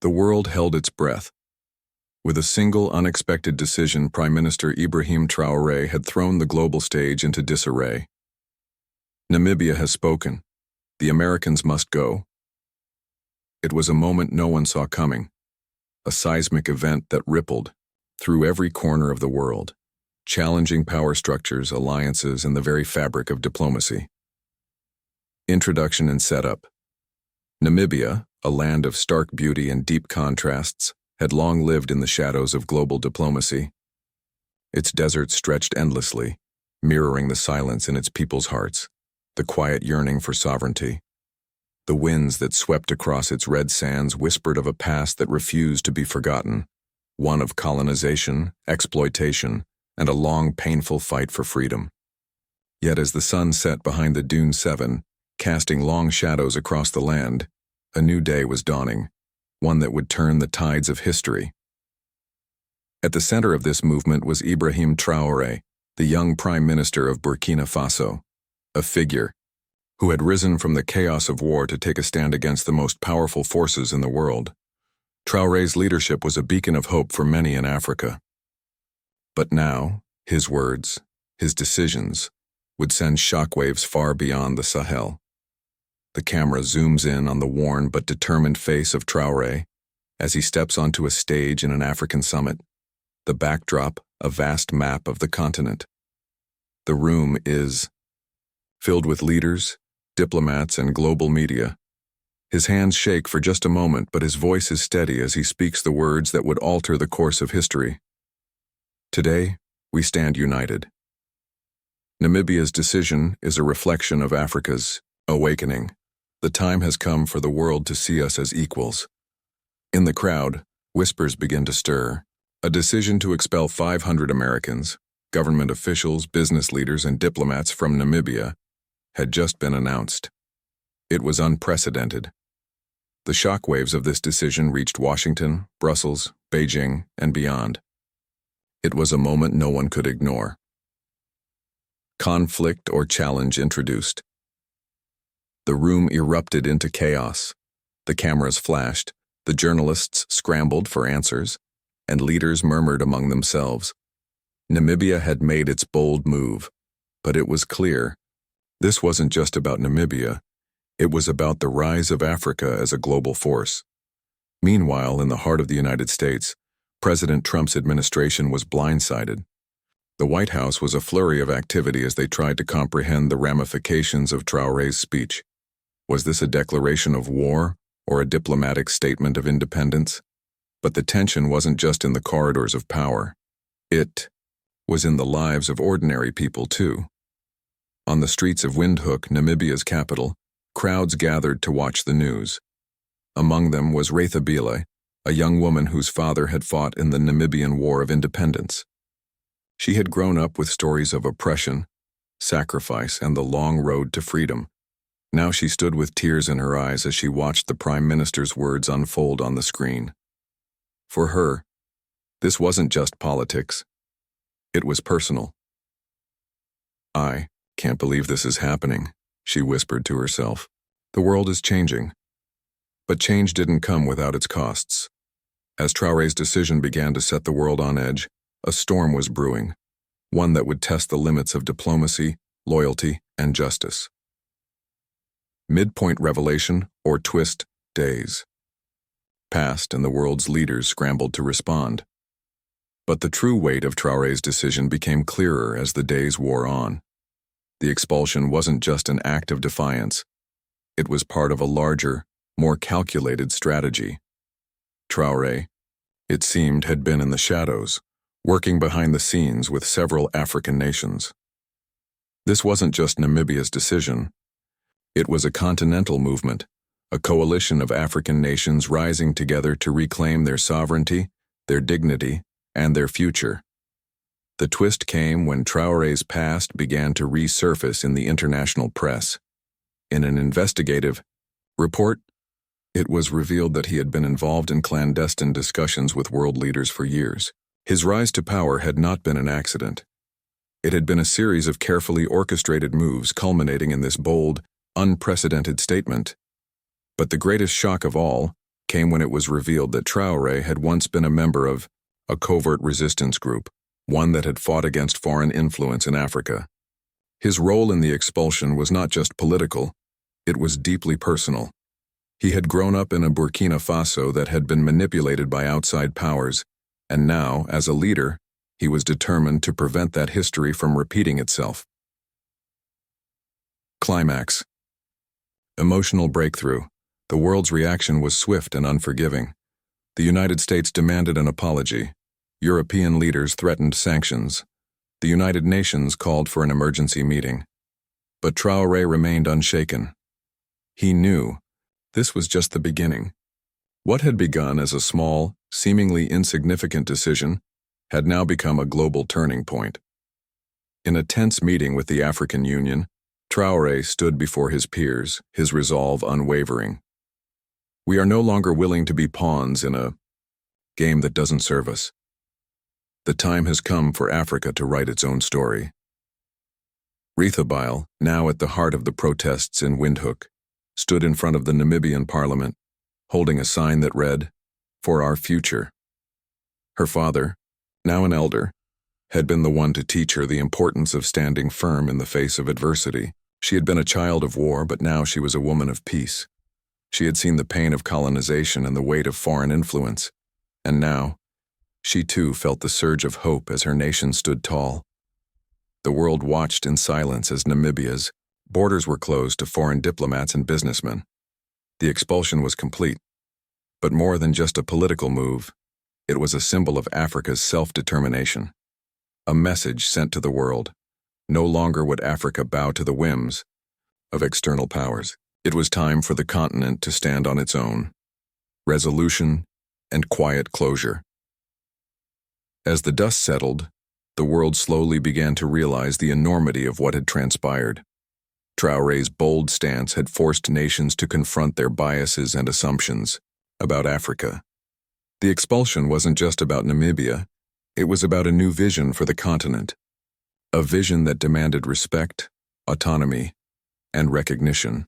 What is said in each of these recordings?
The world held its breath. With a single unexpected decision, Prime Minister Ibrahim Traoré had thrown the global stage into disarray. Namibia has spoken. The Americans must go. It was a moment no one saw coming, a seismic event that rippled through every corner of the world, challenging power structures, alliances, and the very fabric of diplomacy. Introduction and setup. Namibia, a land of stark beauty and deep contrasts, had long lived in the shadows of global diplomacy. Its deserts stretched endlessly, mirroring the silence in its people's hearts, the quiet yearning for sovereignty. The winds that swept across its red sands whispered of a past that refused to be forgotten, one of colonization, exploitation, and a long, painful fight for freedom. Yet as the sun set behind the Dune 7, casting long shadows across the land, a new day was dawning, one that would turn the tides of history. At the center of this movement was Ibrahim Traoré, the young Prime Minister of Burkina Faso, a figure who had risen from the chaos of war to take a stand against the most powerful forces in the world. Traoré's leadership was a beacon of hope for many in Africa. But now, his words, his decisions, would send shockwaves far beyond the Sahel. The camera zooms in on the worn but determined face of Traoré as he steps onto a stage in an African summit, the backdrop a vast map of the continent. The room is filled with leaders, diplomats, and global media. His hands shake for just a moment, but his voice is steady as he speaks the words that would alter the course of history. Today, we stand united. Namibia's decision is a reflection of Africa's awakening. The time has come for the world to see us as equals. In the crowd, whispers begin to stir. A decision to expel 500 Americans, government officials, business leaders, and diplomats from Namibia had just been announced. It was unprecedented. The shockwaves of this decision reached Washington, Brussels, Beijing, and beyond. It was a moment no one could ignore. Conflict or challenge introduced. The room erupted into chaos. The cameras flashed, the journalists scrambled for answers, and leaders murmured among themselves. Namibia had made its bold move, but it was clear this wasn't just about Namibia. It was about the rise of Africa as a global force. Meanwhile, in the heart of the United States, President Trump's administration was blindsided. The White House was a flurry of activity as they tried to comprehend the ramifications of Traoré's speech. Was this a declaration of war or a diplomatic statement of independence? But the tension wasn't just in the corridors of power. It was in the lives of ordinary people too. On the streets of Windhoek, Namibia's capital, crowds gathered to watch the news. Among them was Repercussions, a young woman whose father had fought in the Namibian War of Independence. She had grown up with stories of oppression, sacrifice, and the long road to freedom. Now she stood with tears in her eyes as she watched the Prime Minister's words unfold on the screen. For her, this wasn't just politics. It was personal. "I can't believe this is happening," she whispered to herself. "The world is changing." But change didn't come without its costs. As Traoré's decision began to set the world on edge, a storm was brewing, one that would test the limits of diplomacy, loyalty, and justice. Midpoint revelation or twist days passed, and the world's leaders scrambled to respond. But the true weight of Traoré's decision became clearer as the days wore on. The expulsion wasn't just an act of defiance. It was part of a larger, more calculated strategy. Traoré, it seemed, had been in the shadows, working behind the scenes with several African nations. This wasn't just Namibia's decision. It was a continental movement, a coalition of African nations rising together to reclaim their sovereignty, their dignity, and their future. The twist came when Traoré's past began to resurface in the international press. In an investigative report, it was revealed that he had been involved in clandestine discussions with world leaders for years. His rise to power had not been an accident. It had been a series of carefully orchestrated moves culminating in this bold, unprecedented statement. But the greatest shock of all came when it was revealed that Traoré had once been a member of a covert resistance group, one that had fought against foreign influence in Africa. His role in the expulsion was not just political, it was deeply personal. He had grown up in a Burkina Faso that had been manipulated by outside powers, and now, as a leader, he was determined to prevent that history from repeating itself. Climax. Emotional breakthrough. The world's reaction was swift and unforgiving. The United States demanded an apology. European leaders threatened sanctions. The United Nations called for an emergency meeting. But Traoré remained unshaken. He knew this was just the beginning. What had begun as a small, seemingly insignificant decision had now become a global turning point. In a tense meeting with the African Union, Traoré stood before his peers, his resolve unwavering. We are no longer willing to be pawns in a game that doesn't serve us. The time has come for Africa to write its own story. Repercussions, now at the heart of the protests in Windhoek, stood in front of the Namibian parliament, holding a sign that read, "For our future." Her father, now an elder, had been the one to teach her the importance of standing firm in the face of adversity. She had been a child of war, but now she was a woman of peace. She had seen the pain of colonization and the weight of foreign influence, and now, she too felt the surge of hope as her nation stood tall. The world watched in silence as Namibia'S borders were closed to foreign diplomats and businessmen. The expulsion was complete, but more than just a political move, it was a symbol of Africa's self-determination. A message sent to the world. No longer would Africa bow to the whims of external powers. It was time for the continent to stand on its own. Resolution and quiet closure. As the dust settled, the world slowly began to realize the enormity of what had transpired. Traoré's bold stance had forced nations to confront their biases and assumptions about Africa. The expulsion wasn't just about Namibia, it was about a new vision for the continent. A vision that demanded respect, autonomy, and recognition.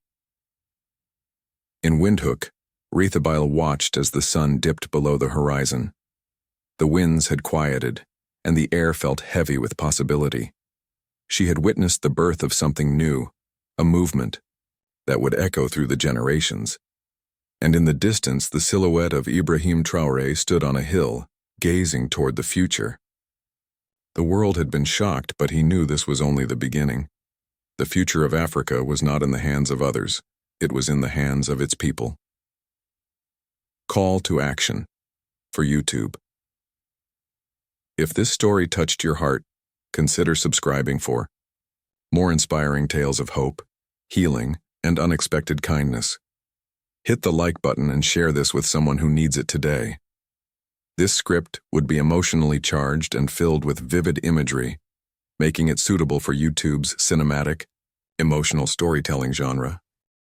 In Windhoek, Repercussions watched as the sun dipped below the horizon. The winds had quieted, and the air felt heavy with possibility. She had witnessed the birth of something new, a movement that would echo through the generations. And in the distance, the silhouette of Ibrahim Traoré stood on a hill, gazing toward the future. The world had been shocked, but he knew this was only the beginning. The future of Africa was not in the hands of others, it was in the hands of its people. Call to action for YouTube. If this story touched your heart, consider subscribing for more inspiring tales of hope, healing, and unexpected kindness. Hit the like button and share this with someone who needs it today. This script would be emotionally charged and filled with vivid imagery, making it suitable for YouTube's cinematic, emotional storytelling genre.